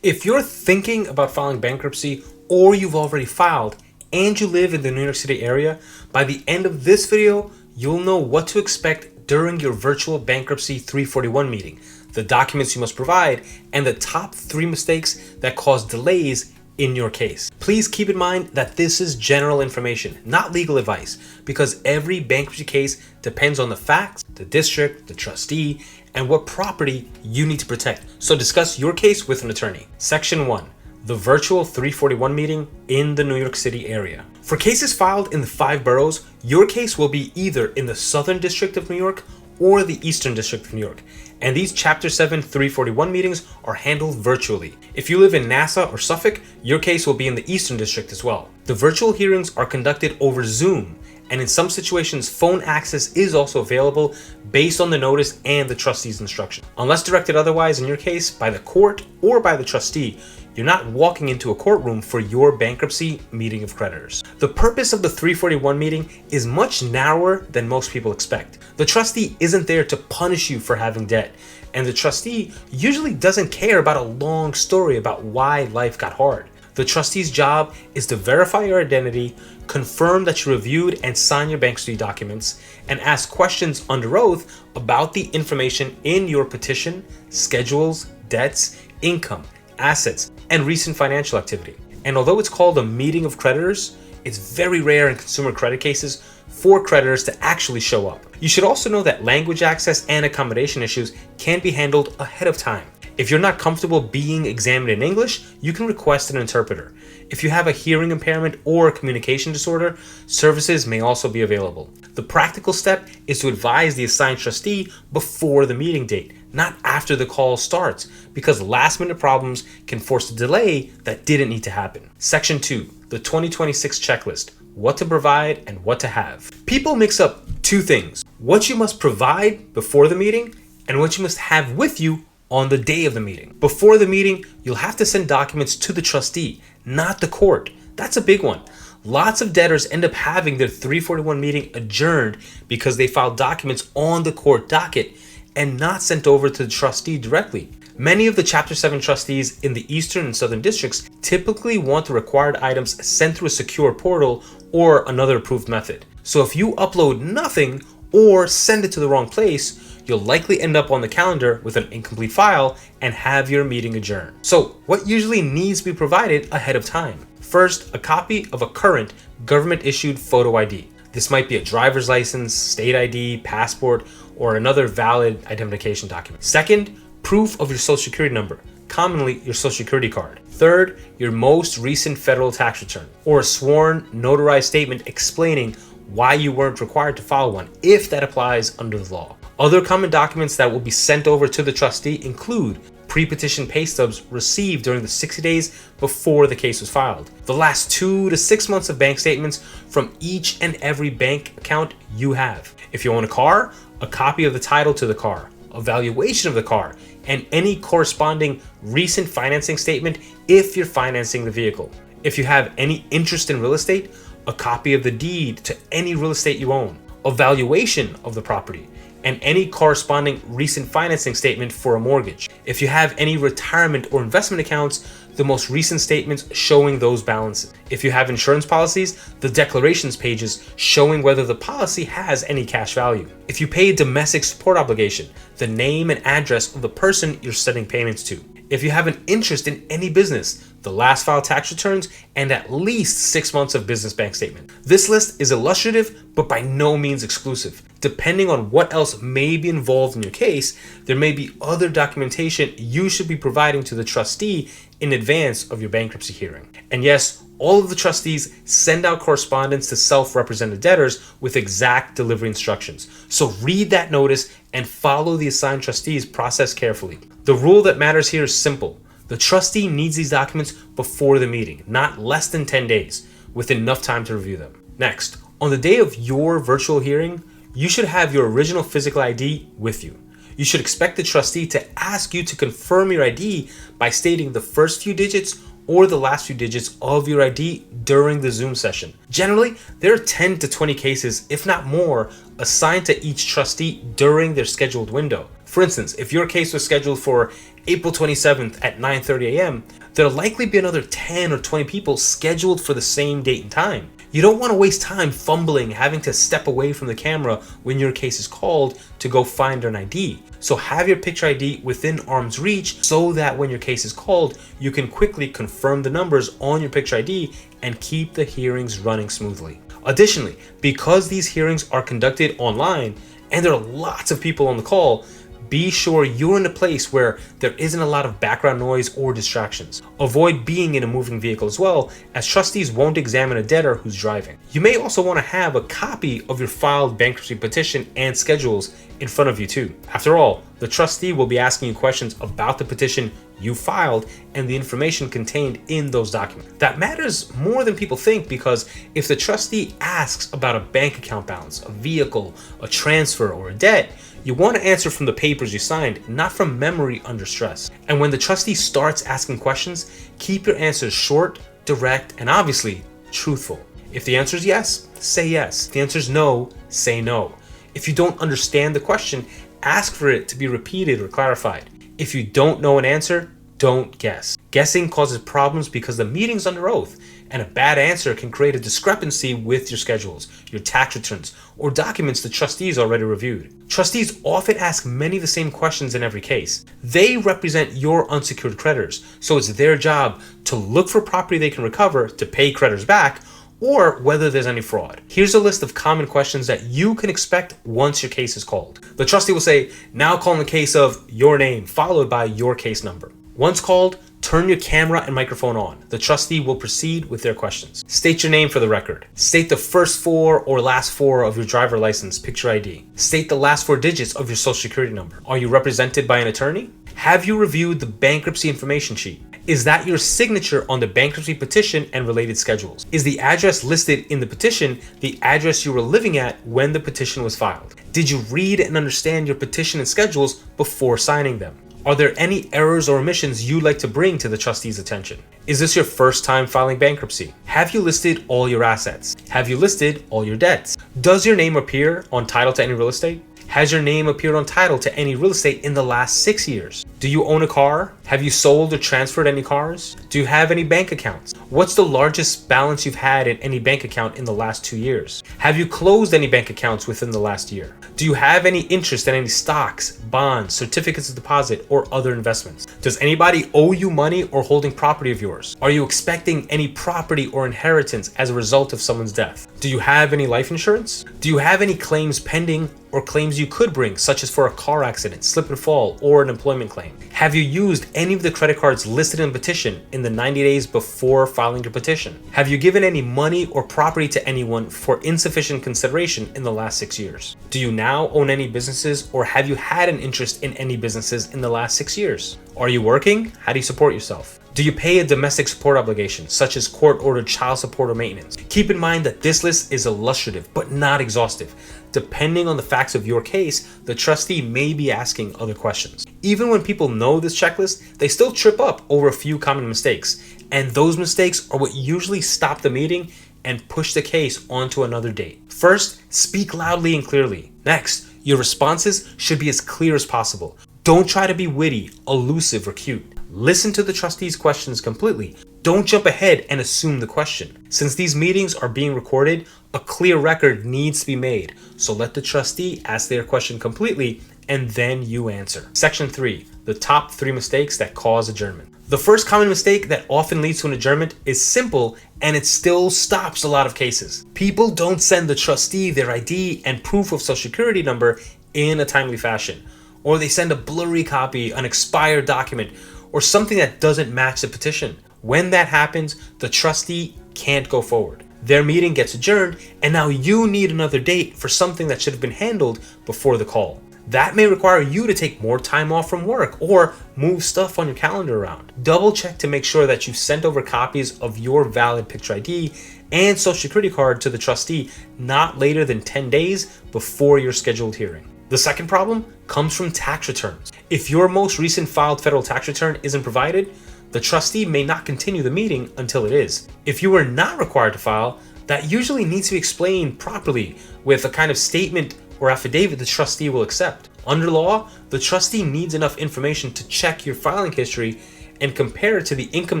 If you're thinking about filing bankruptcy or you've already filed and you live in the New York City area, by the end of this video, you'll know what to expect during your virtual bankruptcy 341 meeting, the documents you must provide, and the top 3 mistakes that cause delays in your case. Please keep in mind that this is general information, not legal advice, because every bankruptcy case depends on the facts, the district, the trustee, and what property you need to protect. So discuss your case with an attorney. Section 1. The virtual 341 meeting in the New York City area. For cases filed in the 5 boroughs, your case will be either in the Southern District of New York or the Eastern District of New York, and these Chapter 7 341 meetings are handled virtually. If you live in Nassau or Suffolk, your case will be in the Eastern District as well. The virtual hearings are conducted over Zoom, and in some situations, phone access is also available based on the notice and the trustee's instruction. Unless directed otherwise in your case by the court or by the trustee, you're not walking into a courtroom for your bankruptcy meeting of creditors. The purpose of the 341 meeting is much narrower than most people expect. The trustee isn't there to punish you for having debt, and the trustee usually doesn't care about a long story about why life got hard. The trustee's job is to verify your identity, confirm that you reviewed and signed your bankruptcy documents, and ask questions under oath about the information in your petition, schedules, debts, income, assets, and recent financial activity. And although it's called a meeting of creditors, it's very rare in consumer credit cases for creditors to actually show up. You should also know that language access and accommodation issues can be handled ahead of time. If you're not comfortable being examined in English, you can request an interpreter. If you have a hearing impairment or a communication disorder, services may also be available. The practical step is to advise the assigned trustee before the meeting date, not after the call starts, because last-minute problems can force a delay that didn't need to happen. Section 2, the 2026 checklist, what to provide and what to have. People mix up 2 things, what you must provide before the meeting and what you must have with you on the day of the meeting. Before the meeting, you'll have to send documents to the trustee, not the court. That's a big one. Lots of debtors end up having their 341 meeting adjourned because they filed documents on the court docket and not sent over to the trustee directly. Many of the Chapter 7 trustees in the Eastern and Southern districts typically want the required items sent through a secure portal or another approved method. So if you upload nothing or send it to the wrong place, you'll likely end up on the calendar with an incomplete file and have your meeting adjourned. So what usually needs to be provided ahead of time? First, a copy of a current government-issued photo ID. This might be a driver's license, state ID, passport, or another valid identification document. Second, proof of your social security number, commonly your social security card. Third, your most recent federal tax return, or a sworn notarized statement explaining why you weren't required to file one, if that applies under the law. Other common documents that will be sent over to the trustee include pre-petition pay stubs received during the 60 days before the case was filed, the last 2 to 6 months of bank statements from each and every bank account you have. If you own a car, a copy of the title to the car, a valuation of the car, and any corresponding recent financing statement if you're financing the vehicle. If you have any interest in real estate, a copy of the deed to any real estate you own, a valuation of the property, and any corresponding recent financing statement for a mortgage. If you have any retirement or investment accounts, the most recent statements showing those balances. If you have insurance policies, the declarations pages showing whether the policy has any cash value. If you pay a domestic support obligation, the name and address of the person you're sending payments to. If you have an interest in any business, the last filed tax returns, and at least 6 months of business bank statement. This list is illustrative, but by no means exclusive. Depending on what else may be involved in your case, there may be other documentation you should be providing to the trustee in advance of your bankruptcy hearing. And yes, all of the trustees send out correspondence to self-represented debtors with exact delivery instructions. So read that notice and follow the assigned trustee's process carefully. The rule that matters here is simple. The trustee needs these documents before the meeting, not less than 10 days, with enough time to review them. Next, on the day of your virtual hearing, you should have your original physical ID with you. You should expect the trustee to ask you to confirm your ID by stating the first few digits or the last few digits of your ID during the Zoom session. Generally, there are 10 to 20 cases, if not more, assigned to each trustee during their scheduled window. For instance, if your case was scheduled for April 27th at 9:30 a.m., there'll likely be another 10 or 20 people scheduled for the same date and time. You don't want to waste time fumbling, having to step away from the camera when your case is called to go find an ID. So have your picture ID within arm's reach so that when your case is called, you can quickly confirm the numbers on your picture ID and keep the hearings running smoothly. Additionally, because these hearings are conducted online and there are lots of people on the call, be sure you're in a place where there isn't a lot of background noise or distractions. Avoid being in a moving vehicle as well, as trustees won't examine a debtor who's driving. You may also want to have a copy of your filed bankruptcy petition and schedules in front of you too. After all, the trustee will be asking you questions about the petition you filed and the information contained in those documents. That matters more than people think, because if the trustee asks about a bank account balance, a vehicle, a transfer, or a debt, you want to answer from the papers you signed, not from memory under stress. And when the trustee starts asking questions, keep your answers short, direct, and obviously truthful. If the answer is yes, say yes. If the answer is no, say no. If you don't understand the question, ask for it to be repeated or clarified. If you don't know an answer, don't guess. Guessing causes problems because the meeting's under oath, and a bad answer can create a discrepancy with your schedules, your tax returns, or documents the trustees already reviewed. Trustees often ask many of the same questions in every case. They represent your unsecured creditors, so it's their job to look for property they can recover to pay creditors back, or whether there's any fraud. Here's a list of common questions that you can expect once your case is called. The trustee will say, "Now call in the case of your name," followed by your case number. Once called, turn your camera and microphone on. The trustee will proceed with their questions. State your name for the record. State the first four or last four of your driver license, picture ID. State the last four digits of your social security number. Are you represented by an attorney? Have you reviewed the bankruptcy information sheet? Is that your signature on the bankruptcy petition and related schedules? Is the address listed in the petition the address you were living at when the petition was filed? Did you read and understand your petition and schedules before signing them? Are there any errors or omissions you'd like to bring to the trustee's attention? Is this your first time filing bankruptcy? Have you listed all your assets? Have you listed all your debts? Does your name appear on title to any real estate? Has your name appeared on title to any real estate in the last 6 years? Do you own a car? Have you sold or transferred any cars? Do you have any bank accounts? What's the largest balance you've had in any bank account in the last 2 years? Have you closed any bank accounts within the last year? Do you have any interest in any stocks, bonds, certificates of deposit, or other investments? Does anybody owe you money or holding property of yours? Are you expecting any property or inheritance as a result of someone's death? Do you have any life insurance? Do you have any claims pending or claims you could bring, such as for a car accident, slip and fall, or an employment claim? Have you used any of the credit cards listed in the petition in the 90 days before filing your petition? Have you given any money or property to anyone for insufficient consideration in the last 6 years? Do you now own any businesses, or have you had an interest in any businesses in the last 6 years? Are you working? How do you support yourself? Do you pay a domestic support obligation, such as court-ordered child support or maintenance? Keep in mind that this list is illustrative, but not exhaustive. Depending on the facts of your case, the trustee may be asking other questions. Even when people know this checklist, they still trip up over a few common mistakes. And those mistakes are what usually stop the meeting and push the case onto another date. First, speak loudly and clearly. Next, your responses should be as clear as possible. Don't try to be witty, elusive, or cute. Listen to the trustee's questions completely. Don't jump ahead and assume the question. Since these meetings are being recorded, a clear record needs to be made. So let the trustee ask their question completely, and then you answer. Section 3, the top 3 mistakes that cause adjournment. The first common mistake that often leads to an adjournment is simple, and it still stops a lot of cases. People don't send the trustee their ID and proof of social security number in a timely fashion. Or they send a blurry copy, an expired document, or something that doesn't match the petition. When that happens, the trustee can't go forward. Their meeting gets adjourned, and now you need another date for something that should have been handled before the call. That may require you to take more time off from work or move stuff on your calendar around. Double check to make sure that you've sent over copies of your valid picture ID and social security card to the trustee not later than 10 days before your scheduled hearing. The second problem comes from tax returns. If your most recent filed federal tax return isn't provided, the trustee may not continue the meeting until it is. If you are not required to file, that usually needs to be explained properly with a kind of statement or affidavit the trustee will accept. Under law, the trustee needs enough information to check your filing history and compare it to the income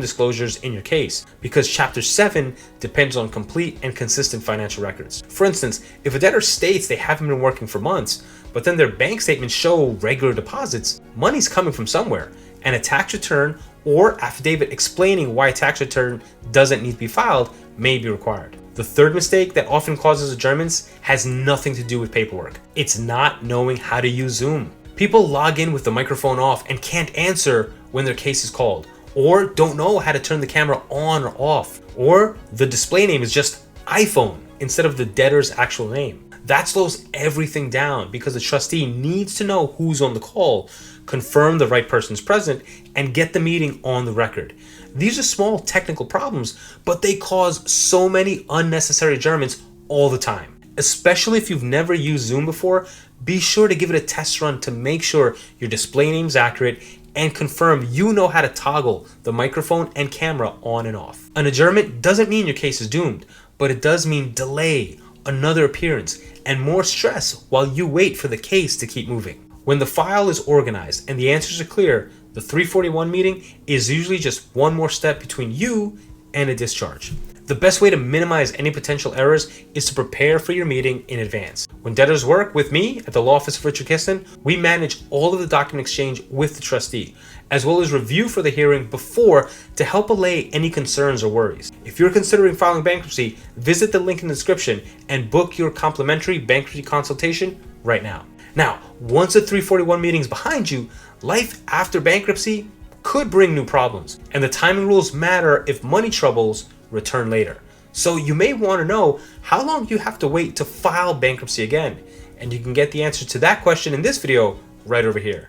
disclosures in your case, because Chapter 7 depends on complete and consistent financial records. For instance, if a debtor states they haven't been working for months, but then their bank statements show regular deposits, money's coming from somewhere, and a tax return or affidavit explaining why a tax return doesn't need to be filed may be required. The third mistake that often causes adjournments has nothing to do with paperwork. It's not knowing how to use Zoom. People log in with the microphone off and can't answer when their case is called, or don't know how to turn the camera on or off, or the display name is just iPhone instead of the debtor's actual name. That slows everything down because the trustee needs to know who's on the call, confirm the right person's present, and get the meeting on the record. These are small technical problems, but they cause so many unnecessary adjournments all the time. Especially if you've never used Zoom before, be sure to give it a test run to make sure your display name is accurate and confirm you know how to toggle the microphone and camera on and off. An adjournment doesn't mean your case is doomed, but it does mean delay, another appearance, and more stress while you wait for the case to keep moving. When the file is organized and the answers are clear, the 341 meeting is usually just one more step between you and a discharge. The best way to minimize any potential errors is to prepare for your meeting in advance. When debtors work with me at the law office of Richard Kistnen, we manage all of the document exchange with the trustee, as well as review for the hearing before to help allay any concerns or worries. If you're considering filing bankruptcy, visit the link in the description and book your complimentary bankruptcy consultation right now. Now, once the 341 meeting is behind you, life after bankruptcy could bring new problems, and the timing rules matter if money troubles return later. So you may want to know how long you have to wait to file bankruptcy again, and you can get the answer to that question in this video right over here.